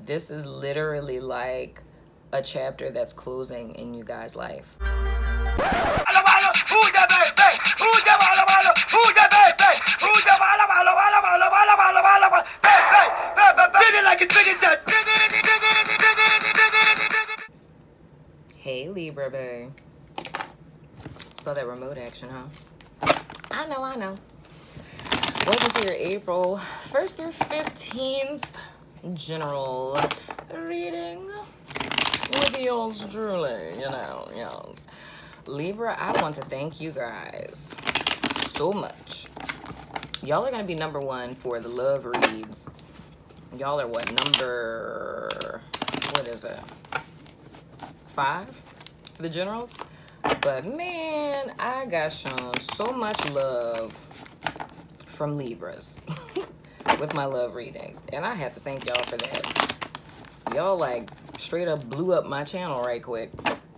this is literally like a chapter that's closing in you guys' life. Hey Libra, babe. Saw that remote action, huh? I know. Welcome to your April 1st through 15th general reading with yours truly, yes. Libra, I want to thank you guys so much. Y'all are going to be number 1 for the love reads. Y'all are what is it? 5 for the generals? But man, I got shown so much love from Libras with my love readings. And I have to thank y'all for that. Y'all like straight up blew up my channel right quick.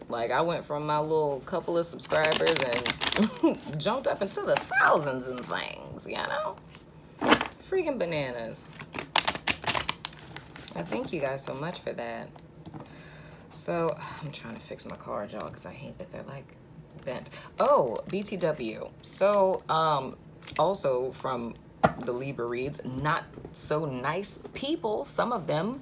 Like I went from my little couple of subscribers and jumped up into the thousands and things, Freaking bananas. I thank you guys so much for that. So I'm trying to fix my card, y'all, because I hate that they're like bent. Oh, BTW. So also from the Libra reads, not so nice people, some of them.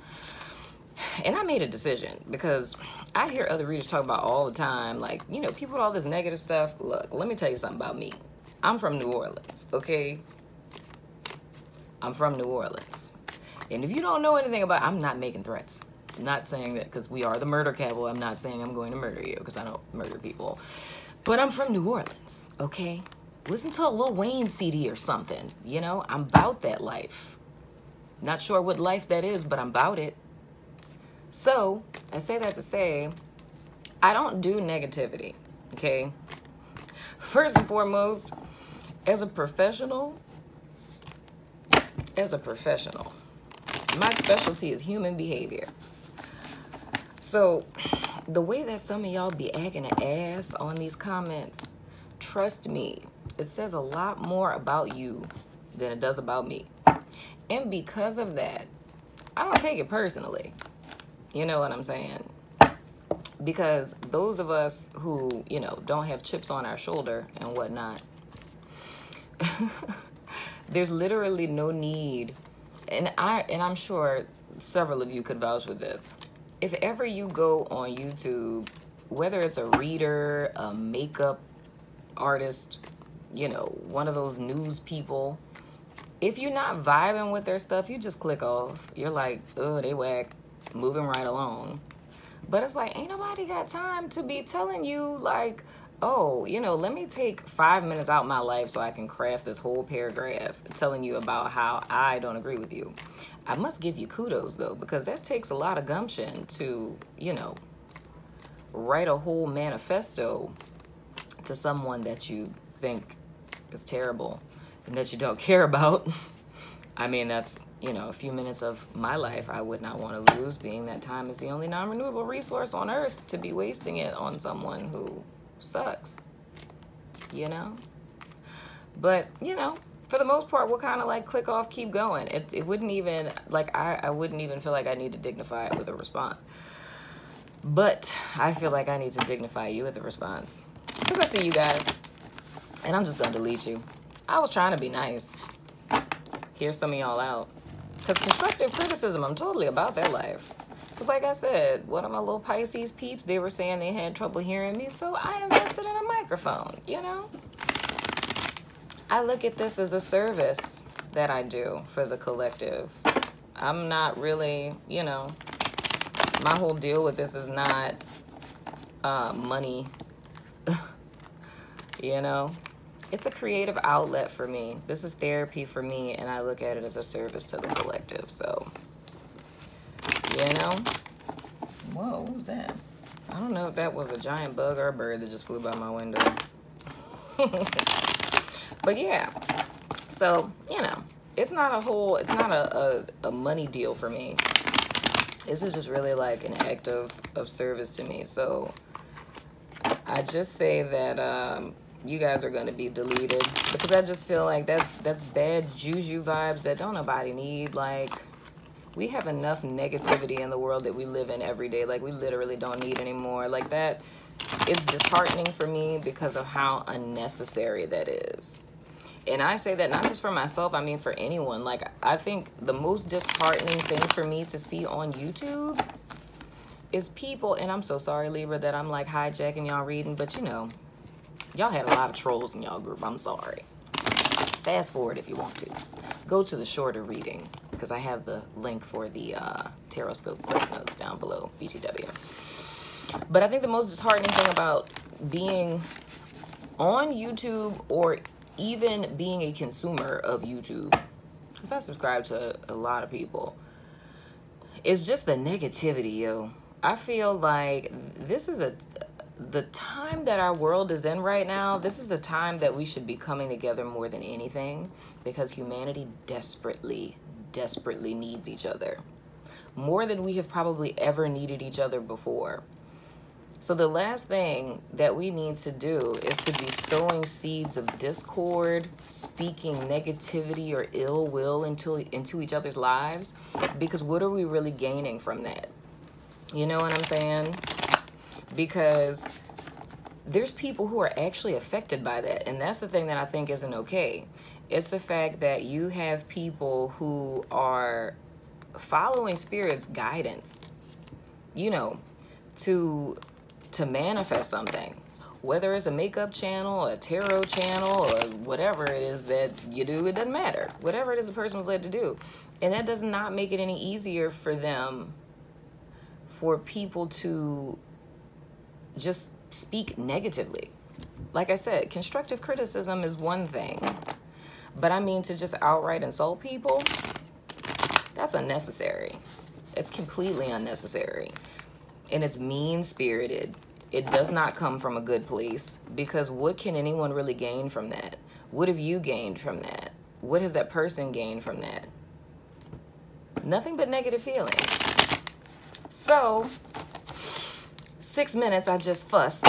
And I made a decision because I hear other readers talk about all the time, like, people with all this negative stuff. Look, let me tell you something about me. I'm from New Orleans, okay? I'm from New Orleans. And if you don't know anything about, I'm not making threats. I'm not saying that because we are the murder capital. I'm not saying I'm going to murder you because I don't murder people. But I'm from New Orleans, okay? Listen to a Lil Wayne CD or something, I'm about that life. Not sure what life that is, but I'm about it. So, I say that to say, I don't do negativity, okay? First and foremost, as a professional, my specialty is human behavior. So, the way that some of y'all be acting an ass on these comments, trust me, it says a lot more about you than it does about me. And because of that, I don't take it personally. You know what I'm saying? Because those of us who, don't have chips on our shoulder and whatnot, there's literally no need. And I'm sure several of you could vouch for this. If ever you go on YouTube, whether it's a reader, a makeup artist, one of those news people, if you're not vibing with their stuff, you just click off. You're like, oh, they whack, moving right along. But it's like, ain't nobody got time to be telling you like, oh, let me take 5 minutes out my life so I can craft this whole paragraph telling you about how I don't agree with you. I must give you kudos though, because that takes a lot of gumption to, write a whole manifesto to someone that you think is terrible and that you don't care about. I mean, that's, a few minutes of my life I would not want to lose, being that time is the only non-renewable resource on earth, to be wasting it on someone who sucks, But, for the most part, we'll kind of like click off, keep going. It wouldn't even, like, I wouldn't even feel like I need to dignify it with a response. But I feel like I need to dignify you with a response. Because I see you guys. And I'm just going to delete you. I was trying to be nice. Hear some of y'all out. Because constructive criticism, I'm totally about that life. Because like I said, one of my little Pisces peeps, they were saying they had trouble hearing me. So I invested in a microphone, I look at this as a service that I do for the collective. I'm not really, my whole deal with this is not money, It's a creative outlet for me. This is therapy for me, and I look at it as a service to the collective, so, Whoa, what was that? I don't know if that was a giant bug or a bird that just flew by my window. But yeah, so, it's not a money deal for me. This is just really like an act of service to me. So I just say that you guys are going to be deleted, because I just feel like that's bad juju vibes that don't nobody need. Like, We have enough negativity in the world that we live in every day. Like, we literally don't need anymore. Like, that is disheartening for me because of how unnecessary that is. And I say that not just for myself, I mean for anyone. Like, I think the most disheartening thing for me to see on YouTube is people, and I'm so sorry, Libra, that I'm like hijacking y'all reading, but you know, y'all had a lot of trolls in y'all group. I'm sorry. Fast forward if you want to. Go to the shorter reading, because I have the link for the TAROTSCOPE clip notes down below, BTW. But I think the most disheartening thing about being on YouTube, or even being a consumer of YouTube, because I subscribe to a lot of people, is just the negativity, yo. I feel like this is the time that our world is in right now. This is a time that we should be coming together more than anything, because humanity desperately needs each other. More than we have probably ever needed each other before. So the last thing that we need to do is to be sowing seeds of discord, speaking negativity or ill will into each other's lives, because what are we really gaining from that? You know what I'm saying? Because there's people who are actually affected by that, and that's the thing that I think isn't okay. It's the fact that you have people who are following Spirit's guidance, you know, to manifest something, whether it's a makeup channel, a tarot channel, or whatever it is that you do. It doesn't matter. Whatever it is the person was led to do. And that does not make it any easier for them, for people to just speak negatively. Like I said, constructive criticism is one thing, but I mean, to just outright insult people, that's unnecessary. It's completely unnecessary. And it's mean-spirited. It does not come from a good place, because what can anyone really gain from that? What have you gained from that? What has that person gained from that? Nothing but negative feelings. So, 6 minutes I just fussed.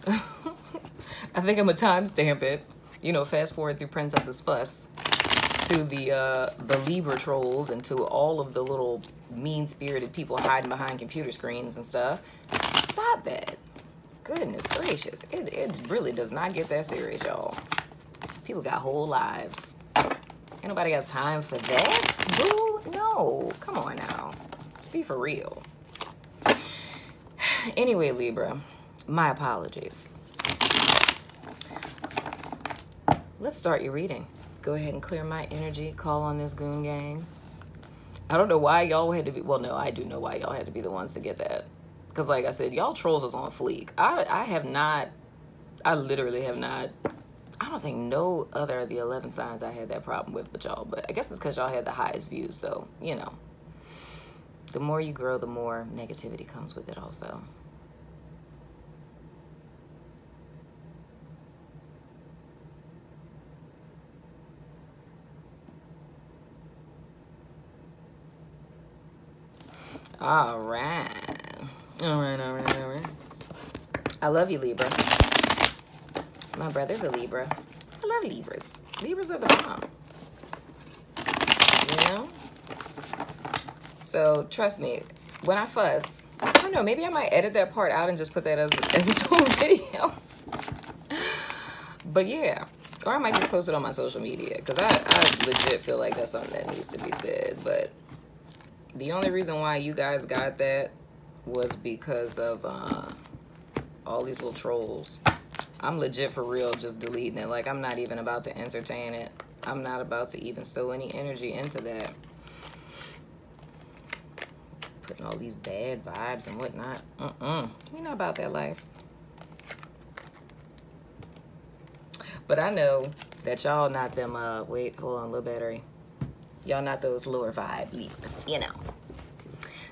I think I'm gonna timestamp it. You know, fast forward through Princess's fuss to the Libra trolls and to all of the little mean-spirited people hiding behind computer screens and stuff. Stop that. Goodness gracious. It really does not get that serious, y'all. People got whole lives. Ain't nobody got time for that, boo. No, come on now. Let's be for real. Anyway, Libra, my apologies. Let's start your reading. Go ahead and clear my energy. Call on this goon gang. I don't know why y'all had to be, well, no, I do know why y'all had to be the ones to get that. Because like I said, y'all trolls is on fleek. I literally have not, I don't think no other of the 11 signs I had that problem with but y'all. But I guess it's because y'all had the highest views. So, you know, the more you grow, the more negativity comes with it also. All right. I love you, Libra. My brother's a Libra. I love Libras. Libras are the bomb. You know? So, trust me, when I fuss, I don't know, maybe I might edit that part out and just put that as its own video. But yeah. Or I might just post it on my social media, because I legit feel like that's something that needs to be said. But the only reason why you guys got that was because of all these little trolls. I'm legit for real just deleting it. Like, I'm not even about to entertain it. I'm not about to even sow any energy into that. Putting all these bad vibes and whatnot. We not about that life. But I know that y'all not them, wait, hold on, low battery. Y'all not those lower vibe Libras, you know.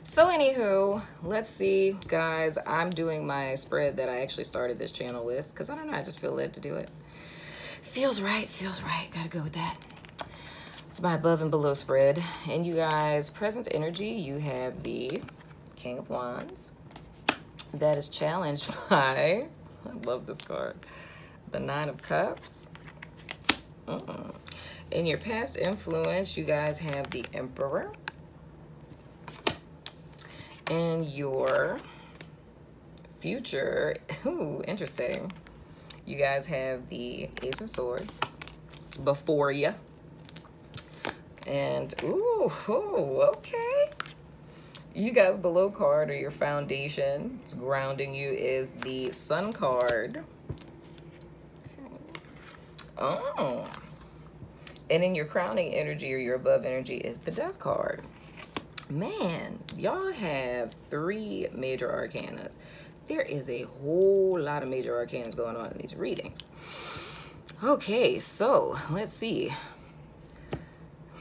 So anywho, let's see, guys. I'm doing my spread that I actually started this channel with, because I don't know, I just feel led to do it. Feels right, gotta go with that. It's my above and below spread. And you guys, present energy, you have the King of Wands. That is challenged by, I love this card, the Nine of Cups. In your past influence, you guys have the Emperor. in your future, ooh, interesting. You guys have the Ace of Swords before you. And, ooh, okay. You guys below card, or your foundation, it's grounding you, is the Sun card. Oh. And in your crowning energy, or your above energy, is the Death card. Man, y'all have 3 major arcanas. There is a whole lot of major arcanas going on in these readings. Okay, so let's see.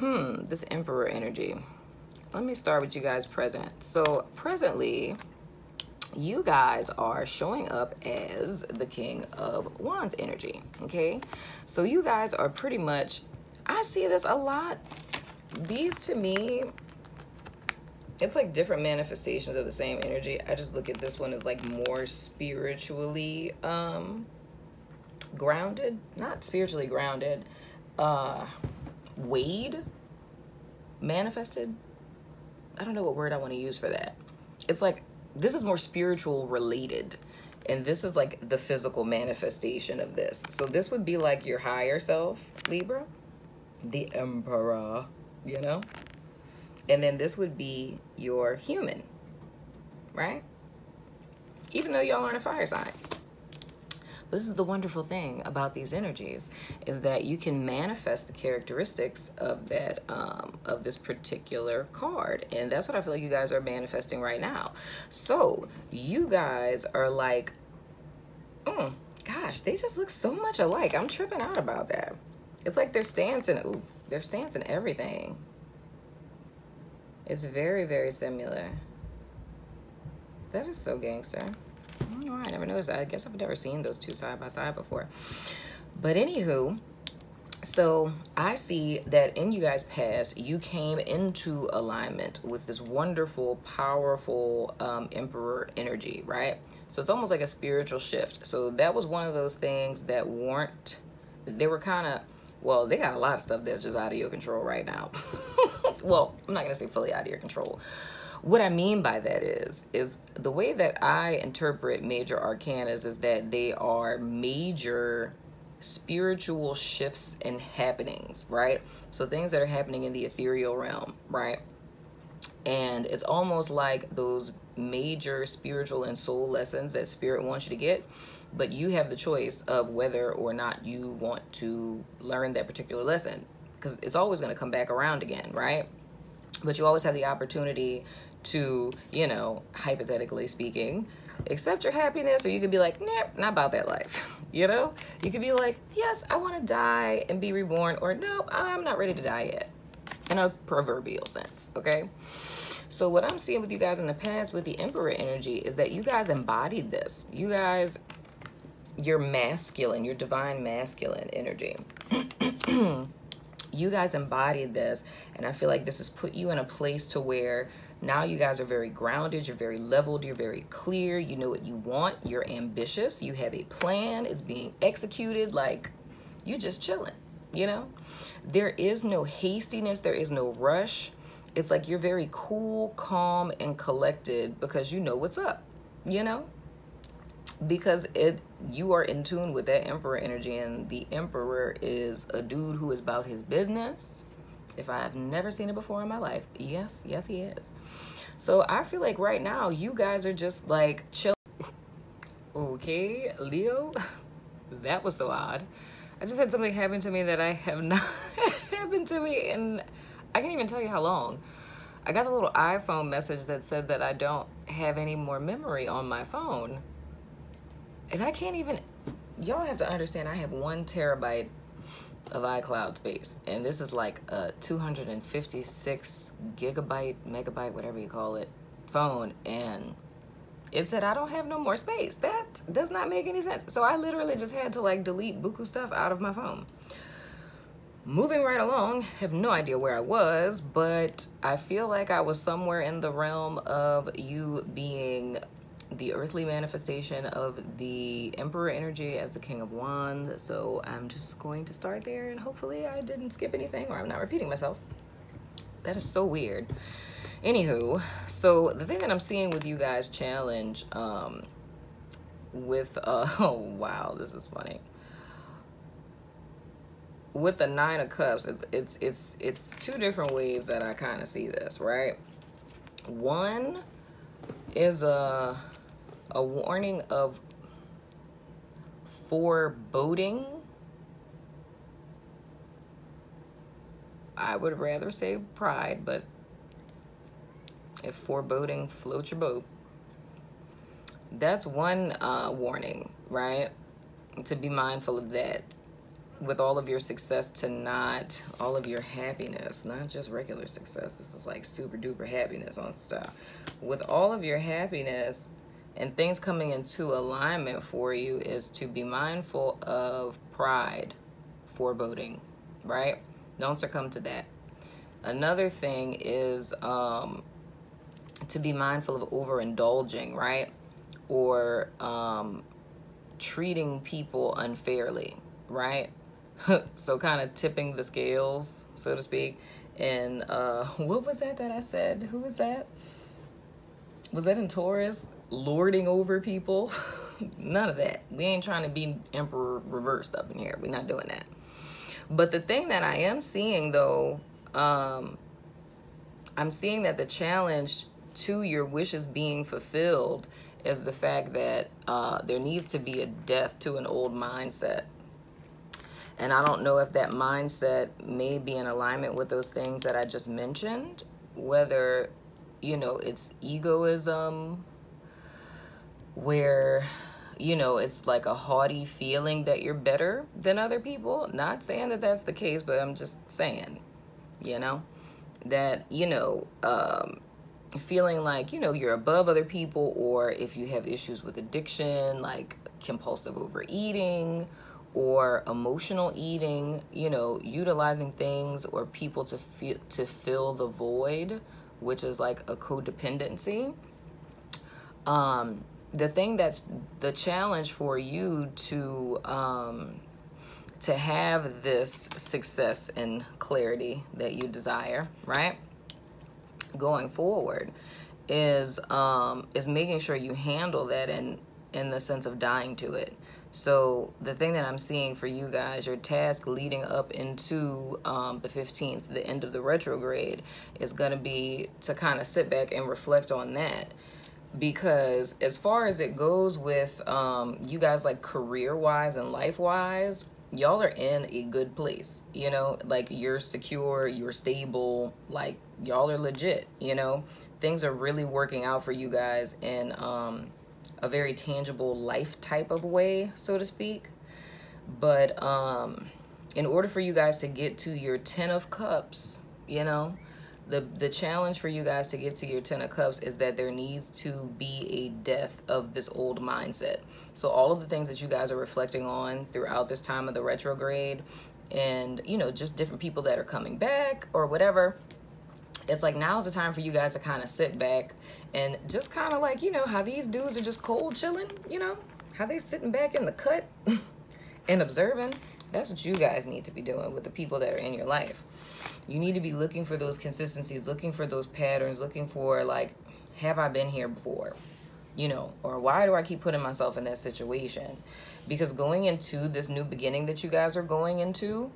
This Emperor energy. Let me start with you guys present. So presently, you guys are showing up as the King of Wands energy, okay? So you guys are pretty much, I see this a lot. These, to me, it's like different manifestations of the same energy. I just look at this one as like more spiritually grounded. Not spiritually grounded. Weighed. Manifested. I don't know what word I want to use for that. It's like, this is more spiritual related. And this is like the physical manifestation of this. So this would be like your higher self, Libra. The Emperor, you know? And then this would be your human, right? Even though y'all aren't a fire sign. This is the wonderful thing about these energies, is that you can manifest the characteristics of that, of this particular card. And that's what I feel like you guys are manifesting right now. So you guys are like, gosh, they just look so much alike. I'm tripping out about that. It's like their stance and, ooh, their stance and everything. It's very, very similar. That is so gangster. I don't know why I never noticed that. I guess I've never seen those two side by side before. But anywho, so I see that in you guys' past, you came into alignment with this wonderful, powerful Emperor energy, right? So it's almost like a spiritual shift. So that was one of those things that weren't, they were kind of, well, they got a lot of stuff that's just out of your control right now. Well, I'm not going to say fully out of your control. What I mean by that is the way that I interpret major arcanas is that they are major spiritual shifts and happenings, right? So things that are happening in the ethereal realm, right? And it's almost like those major spiritual and soul lessons that spirit wants you to get, but you have the choice of whether or not you want to learn that particular lesson, because it's always going to come back around again, right? But you always have the opportunity to, you know, hypothetically speaking, accept your happiness, or you could be like, nah, not about that life. You know, you could be like, yes, I want to die and be reborn, or no, I'm not ready to die yet, in a proverbial sense. Okay, so what I'm seeing with you guys in the past with the Emperor energy is that you guys embodied this. You guys, your masculine, your divine masculine energy. You guys embodied this, and I feel like this has put you in a place to where now you guys are very grounded, you're very leveled, you're very clear, you know what you want, you're ambitious, you have a plan, it's being executed, like you just chilling, you know? There is no hastiness, there is no rush. It's like you're very cool, calm, and collected because you know what's up, you know? Because you are in tune with that Emperor energy, and the Emperor is a dude who is about his business. If I have never seen it before in my life, yes, he is. So I feel like right now you guys are just like chill. Okay, Leo, that was so odd. I just had something happen to me that I have not happened to me, and I can't even tell you how long. I got a little iPhone message that said that I don't have any more memory on my phone. And I can't even, y'all have to understand, I have 1 terabyte of iCloud space. And this is like a 256 gigabyte, megabyte, whatever you call it, phone. And it said I don't have no more space. That does not make any sense. So I literally just had to like delete buku stuff out of my phone. Moving right along, have no idea where I was, but I feel like I was somewhere in the realm of you being the earthly manifestation of the Emperor energy as the King of Wands. So I'm just going to start there, and hopefully I didn't skip anything or I'm not repeating myself. That is so weird. Anywho, so the thing that I'm seeing with you guys challenge, with, oh wow, this is funny. With the Nine of Cups, it's two different ways that I kind of see this, right? One is a warning of foreboding. I would rather say pride, but if foreboding floats your boat, that's one warning, right? To be mindful of that. With all of your success, to not, all of your happiness, not just regular success. This is like super duper happiness on stuff. With all of your happiness and things coming into alignment for you, is to be mindful of pride, foreboding, right? Don't succumb to that. Another thing is to be mindful of overindulging, right? Or treating people unfairly, right? So kind of tipping the scales, so to speak. And what was that I said? Who was that? Was that in Taurus? Lording over people? None of that. We ain't trying to be emperor reversed up in here. We're not doing that. But the thing that I am seeing, though, I'm seeing that the challenge to your wishes being fulfilled is the fact that there needs to be a death to an old mindset. And I don't know if that mindset may be in alignment with those things that I just mentioned, whether, you know, it's egoism, where, you know, it's like a haughty feeling that you're better than other people. Not saying that that's the case, but I'm just saying, you know, that, you know, feeling like, you know, you're above other people, or if you have issues with addiction, like compulsive overeating, or emotional eating, you know, utilizing things or people to fill the void, which is like a codependency. The thing that's the challenge for you to have this success and clarity that you desire, right, going forward, is making sure you handle that in the sense of dying to it. So the thing that I'm seeing for you guys, your task leading up into the 15th, the end of the retrograde, is going to be to kind of sit back and reflect on that. Because as far as it goes with you guys, like career-wise and life-wise, y'all are in a good place, you know, like you're secure, you're stable, like y'all are legit, you know, things are really working out for you guys in a very tangible life type of way, so to speak. But in order for you guys to get to your 10 of Cups, you know, the challenge for you guys to get to your 10 of Cups is that there needs to be a death of this old mindset. So all of the things that you guys are reflecting on throughout this time of the retrograde, and, you know, just different people that are coming back or whatever, it's like now's the time for you guys to kind of sit back and just kind of like, you know, how these dudes are just cold chilling, you know, how they sitting back in the cut and observing. That's what you guys need to be doing with the people that are in your life. You need to be looking for those consistencies, looking for those patterns, looking for like, have I been here before? You know, or why do I keep putting myself in that situation? Because going into this new beginning that you guys are going into,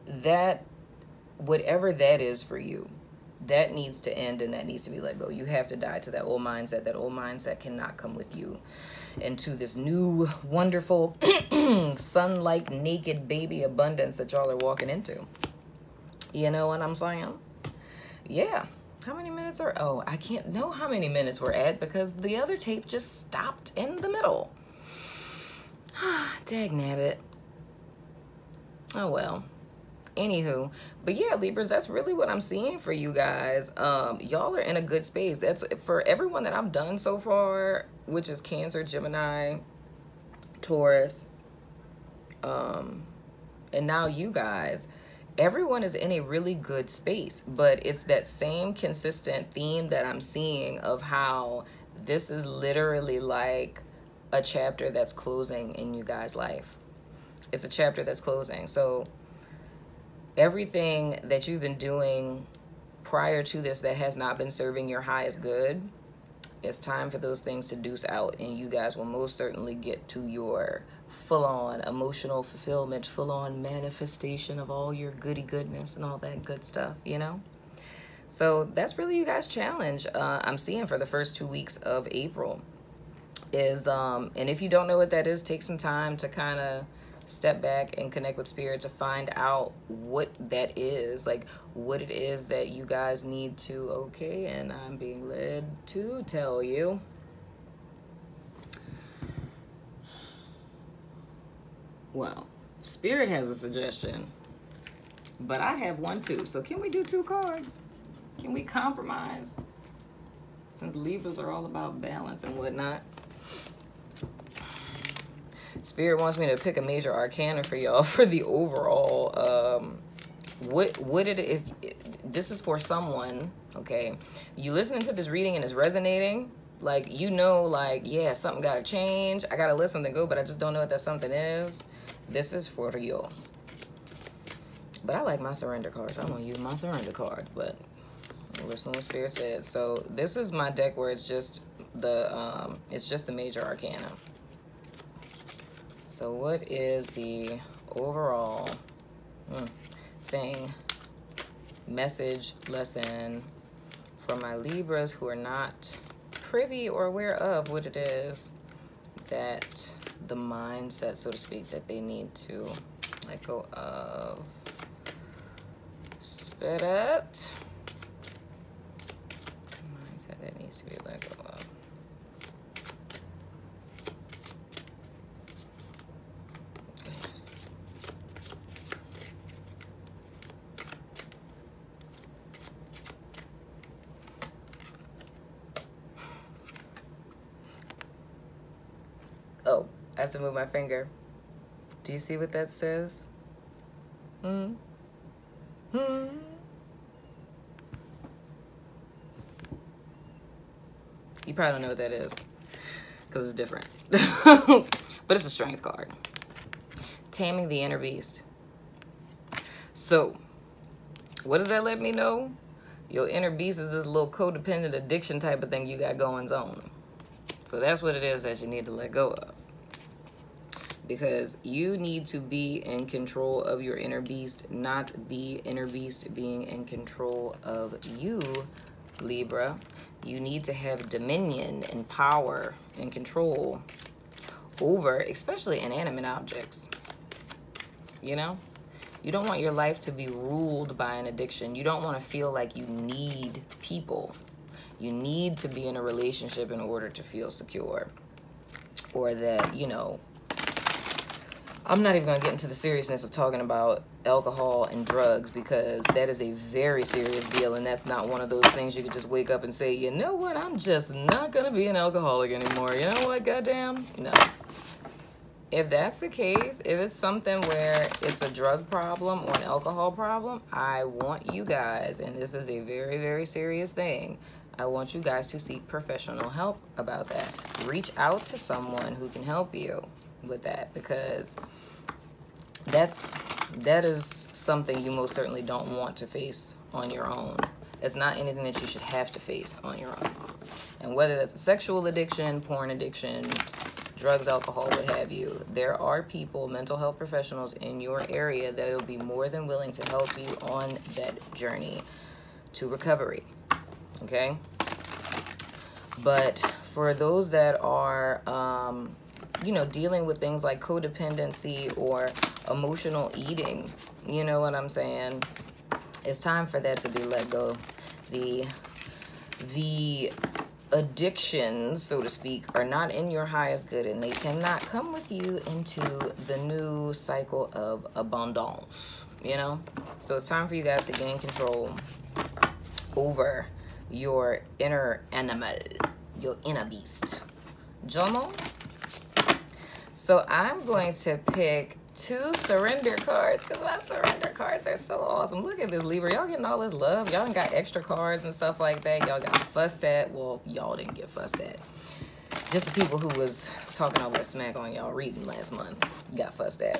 that whatever that is for you, that needs to end and that needs to be let go. You have to die to that old mindset. That old mindset cannot come with you into this new, wonderful, sun-like, naked baby abundance that y'all are walking into. You know what I'm saying? Yeah. How many minutes are... Oh, I can't know how many minutes we're at because the other tape just stopped in the middle. Dagnabbit. Oh, well. Anywho, but yeah, Libras, that's really what I'm seeing for you guys. Y'all are in a good space. That's for everyone that I've done so far, which is Cancer, Gemini, Taurus, and now you guys. Everyone is in a really good space, but it's that same consistent theme that I'm seeing of how this is literally like a chapter that's closing in you guys' life. It's a chapter that's closing. So everything that you've been doing prior to this that has not been serving your highest good, it's time for those things to deuce out, and you guys will most certainly get to your full-on emotional fulfillment, full-on manifestation of all your goody goodness and all that good stuff, you know? So that's really you guys' challenge. I'm seeing for the first 2 weeks of April is, and if you don't know what that is, take some time to kind of step back and connect with spirit to find out what that is, like what it is that you guys need to, okay, and I'm being led to tell you. Well, spirit has a suggestion, but I have one too. So can we do 2 cards? Can we compromise? Since Libras are all about balance and whatnot. Spirit wants me to pick a major arcana for y'all for the overall, if this is for someone, okay, you listening to this reading and it's resonating, like, you know, like, yeah, something gotta change, I gotta let something go, but I just don't know what that something is. This is for you. But I like my surrender cards. I'm gonna use my surrender cards, but listen to what Spirit said. So this is my deck where it's just the major arcana. So what is the overall thing, message, lesson for my Libras who are not privy or aware of what it is that the mindset, so to speak, that they need to let go of? Spit it. Mindset that needs to be let go of. Oh, I have to move my finger. Do you see what that says? You probably don't know what that is because it's different. But it's a strength card. Taming the inner beast. So, what does that let me know? Your inner beast is this little codependent addiction type of thing you got going on. So that's what it is that you need to let go of. Because you need to be in control of your inner beast, not the inner beast being in control of you, Libra. You need to have dominion and power and control over, especially inanimate objects. You know? You don't want your life to be ruled by an addiction. You don't want to feel like you need people. You need to be in a relationship in order to feel secure. Or that, you know, I'm not even going to get into the seriousness of talking about alcohol and drugs, because that is a very serious deal, and that's not one of those things you could just wake up and say, you know what, I'm just not going to be an alcoholic anymore. You know what, goddamn? No. If that's the case, if it's something where it's a drug problem or an alcohol problem, I want you guys, and this is a very, very serious thing, I want you guys to seek professional help about that. Reach out to someone who can help you with that, because that is something you most certainly don't want to face on your own. It's not anything that you should have to face on your own. And whether that's a sexual addiction, porn addiction, drugs, alcohol, what have you, there are people, mental health professionals in your area that will be more than willing to help you on that journey to recovery. Okay? But for those that are, you know, dealing with things like codependency or emotional eating, you know what I'm saying? It's time for that to be let go. The addictions, so to speak, are not in your highest good, and they cannot come with you into the new cycle of abundance, you know? So it's time for you guys to gain control over your inner animal, your inner beast. Jomo? So I'm going to pick 2 surrender cards, because my surrender cards are so awesome. Look at this, Libra. Y'all getting all this love. Y'all got extra cards and stuff like that. Y'all got fussed at. Well, y'all didn't get fussed at. Just the people who was talking all that smack on y'all reading last month got fussed at.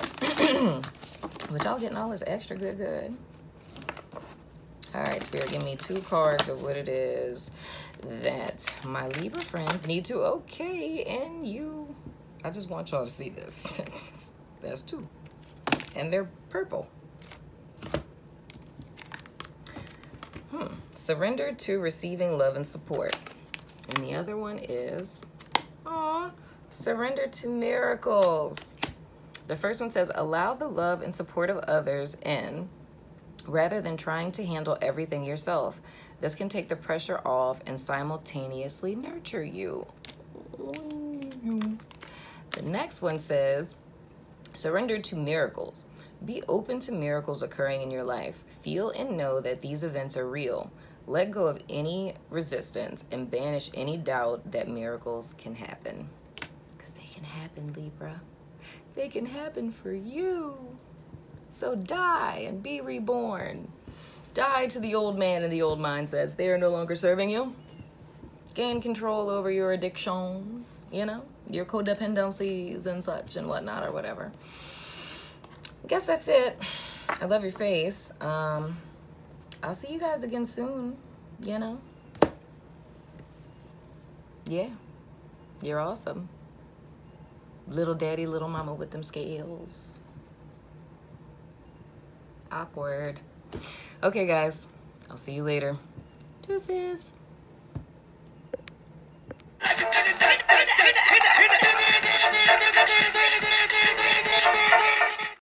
But y'all getting all this extra good. All right, Spirit, give me 2 cards of what it is that my Libra friends need to okay in you. I just want y'all to see this. There's 2. And they're purple. Surrender to receiving love and support. And the other one is, surrender to miracles. The first one says, allow the love and support of others in, rather than trying to handle everything yourself. This can take the pressure off and simultaneously nurture you. The next one says, surrender to miracles. Be open to miracles occurring in your life. Feel and know that these events are real. Let go of any resistance and banish any doubt that miracles can happen. Because they can happen, Libra. They can happen for you. So die and be reborn. Die to the old man and the old mindsets. They are no longer serving you. Gain control over your addictions, you know, your codependencies and such and whatnot or whatever. I guess that's it. I love your face. I'll see you guys again soon, you know. Yeah, you're awesome. Little daddy, little mama with them scales. Awkward. Okay, guys, I'll see you later. Deuces.